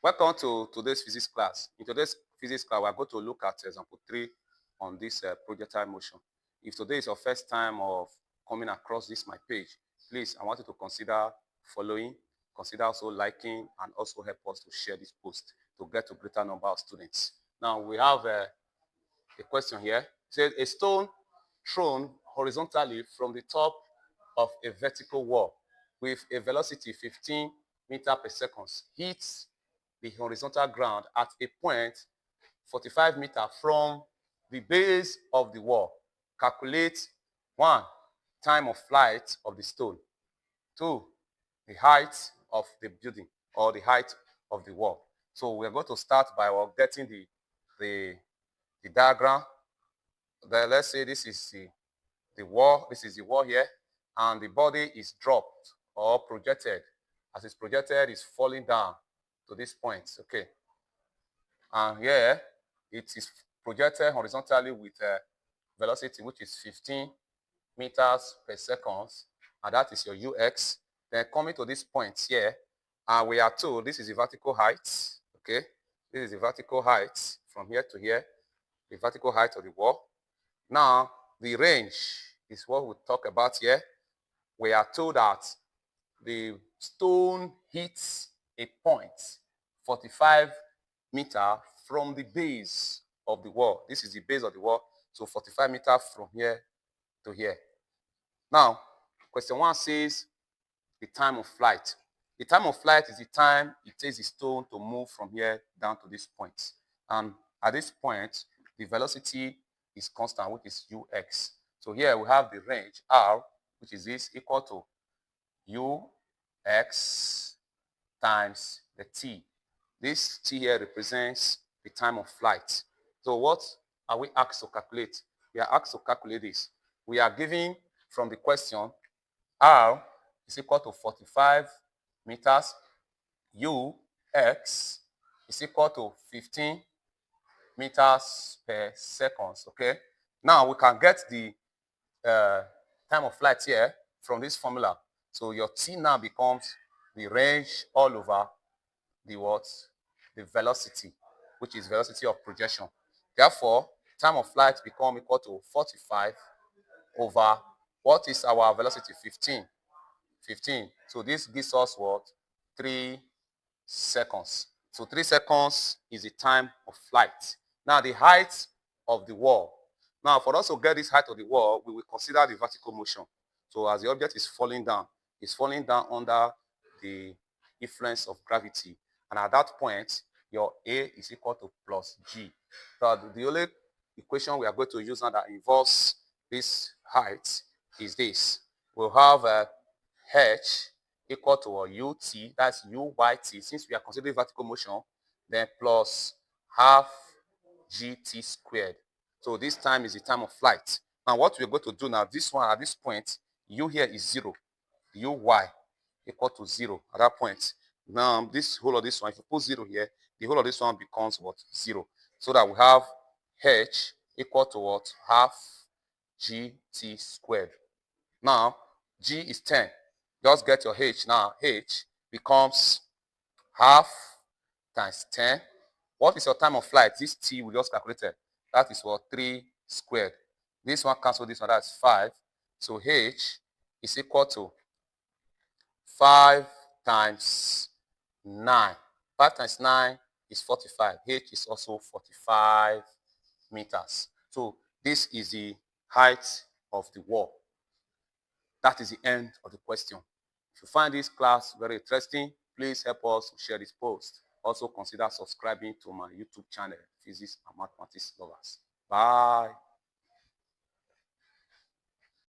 Welcome to today's physics class. In today's physics class, we are going to look at example 3 on this projectile motion. If today is your first time of coming across this my page, please, I want you to consider following, consider also liking, and also help us to share this post to get to greater number of students. Now, we have a question here. It says, a stone thrown horizontally from the top of a vertical wall with a velocity 15 meters per second hits the horizontal ground at a point 45 meters from the base of the wall. Calculate 1, time of flight of the stone. 2, the height of the building or the height of the wall. So we're going to start by getting the diagram. Let's say this is the wall. This is the wall here, and the body is dropped or projected. As it's projected, it's falling down to this point. Okay. And here it is projected horizontally with a velocity which is 15 meters per second, and that is your ux. Then coming to this point here, and we are told this is the vertical height. Okay, this is the vertical height from here to here, the vertical height of the wall. Now the range is what we talk about here. We are told that the stone hits a point 45 meters from the base of the wall. This is the base of the wall, so 45 meters from here to here. Now, question 1 says the time of flight. The time of flight is the time it takes the stone to move from here down to this point. And at this point, the velocity is constant, which is ux. So here we have the range r, which is this, equal to ux times the t. This t here represents the time of flight. So what are we asked to calculate? We are asked to calculate this. We are given from the question r is equal to 45 meters, ux is equal to 15 meters per second. Okay. Now we can get the time of flight here from this formula. So your t now becomes the range all over the what? The velocity, which is velocity of projection. Therefore, time of flight become equal to 45 over what is our velocity? 15. 15. So this gives us what? 3 seconds. So 3 seconds is the time of flight. Now the height of the wall. Now for us to get this height of the wall, we will consider the vertical motion. So as the object is falling down, it's falling down under the influence of gravity. And at that point, your A is equal to plus G. So the only equation we are going to use now that involves this height is this. We'll have H equal to ut, that's uyt, since we are considering vertical motion, then plus half gt squared. So this time is the time of flight. Now what we're going to do now, this one at this point, u here is 0, uy equal to 0 at that point. Now this whole of this one, if you put 0 here, the whole of this one becomes what? 0. So that we have h equal to what? Half gt squared. Now g is 10. Just get your h now. H becomes half times 10. What is your time of flight? This t we just calculated. That is what? 3 squared. This one cancel this one, that's 5. So h is equal to 5 times 9. 5 times 9 is 45. H is also 45 meters. So this is the height of the wall. That is the end of the question. If you find this class very interesting, please help us to share this post. Also consider subscribing to my YouTube channel, Physics and Mathematics Lovers. Bye.